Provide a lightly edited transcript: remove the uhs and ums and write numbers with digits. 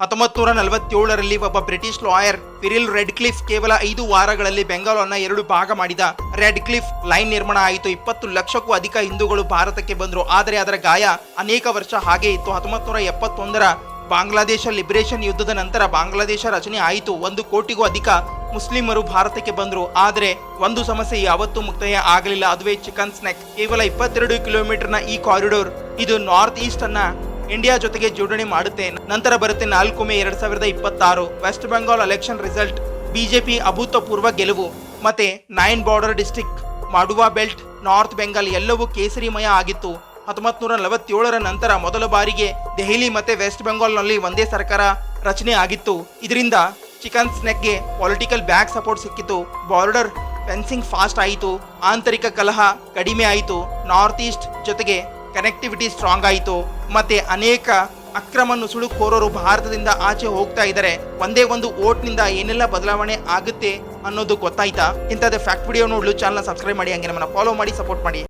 1947ರಲ್ಲಿ ಒಬ್ಬ British lawyer ವಿರಿಲ್ ರೆಡ್ಕ್ಲಿಫ್ ಕೇವಲ 5 ವಾರಗಳಲ್ಲಿ ಬೆಂಗಾಲನ್ನ 2 ಭಾಗ ಮಾಡಿದ. ರೆಡ್ಕ್ಲಿಫ್ ಲೈನ್ ನಿರ್ಮಾಣ ಆಯಿತು. 20 ಲಕ್ಷಕ್ಕೂ ಅಧಿಕ ಹಿಂದೂಗಳು ಭಾರತಕ್ಕೆ ಬಂದರು. ಆದರೆ ಅದರ ಗಾಯ ಅನೇಕ ವರ್ಷ ಹಾಗೆ ಇತ್ತು. 1971ರ ಬಾಂಗ್ಲಾದೇಶ ಲಿಬರೇಷನ್ ಯುದ್ಧದ ನಂತರ ಬಾಂಗ್ಲಾದೇಶ ರಚನೆ ಆಯಿತು. 1 ಕೋಟಿಗೂ ಅಧಿಕ ಮುಸ್ಲಿಮರು ಭಾರತಕ್ಕೆ ಬಂದರು. ಆದರೆ ಒಂದು ಸಮಸ್ಯೆ ಯಾವತ್ತೂ ಮುಕ್ತಾಯ ಆಗಲಿಲ್ಲ. ಅದುವೇ ಚಿಕನ್ ಸ್ನೆಕ್. ಕೇವಲ 22 ಕಿಲೋಮೀಟರ್ನ ಈ ಕಾರಿಡೋರ್ ಇದು ನಾರ್ತ್ ಈಸ್ಟ್ ಅನ್ನ ಇಂಡಿಯಾ ಜೊತೆಗೆ ಜೋಡಣೆ ಮಾಡುತ್ತೆ. ನಂತರ ಬರುತ್ತೆ 4 May 2026 West Bengal election result. BJP ಅಭೂತಪೂರ್ವ ಗೆಲುವು. ಮತ್ತೆ 9 border district, Matua belt, North Bengal ಎಲ್ಲವೂ ಕೇಸರಿಮಯ ಆಗಿತ್ತು. 1947ರ ನಂತರ ಮೊದಲ ಬಾರಿಗೆ ದೆಹಲಿ ಮತ್ತೆ ವೆಸ್ಟ್ ಬೆಂಗಾಲ್ನಲ್ಲಿ ಒಂದೇ ಸರ್ಕಾರ ರಚನೆ ಆಗಿತ್ತು. ಇದರಿಂದ ಚಿಕನ್ ಸ್ನೆಕ್ಗೆ ಪೊಲಿಟಿಕಲ್ ಬ್ಯಾಕ್ ಸಪೋರ್ಟ್ ಸಿಕ್ಕಿತು. ಬಾರ್ಡರ್ ಫೆನ್ಸಿಂಗ್ ಫಾಸ್ಟ್ ಆಯಿತು. ಆಂತರಿಕ ಕಲಹ ಕಡಿಮೆ ಆಯಿತು. ನಾರ್ತ್ ಈಸ್ಟ್ ಜೊತೆಗೆ ಕನೆಕ್ಟಿವಿಟಿ ಸ್ಟ್ರಾಂಗ್ ಆಯಿತು. ಮತ್ತೆ ಅನೇಕ ಅಕ್ರಮ ನುಸುಳುಕೋರರು ಭಾರತದಿಂದ ಆಚೆ ಹೋಗ್ತಾ ಇದ್ದಾರೆ. ಒಂದೇ ಒಂದು ಓಟ್ನಿಂದ ಏನೆಲ್ಲ ಬದಲಾವಣೆ ಆಗುತ್ತೆ ಅನ್ನೋದು ಗೊತ್ತಾಯ್ತಾ? ಇಂಥದ್ದೇ ಫ್ಯಾಕ್ಟ್ ವಿಡಿಯೋ ನೋಡಲು ಚಾನಲ್ ಸಬ್ಸ್ಕ್ರೈಬ್ ಮಾಡಿ, ಹಂಗೆ ನಮ್ಮನ್ನ ಫಾಲೋ ಮಾಡಿ, ಸಪೋರ್ಟ್ ಮಾಡಿ.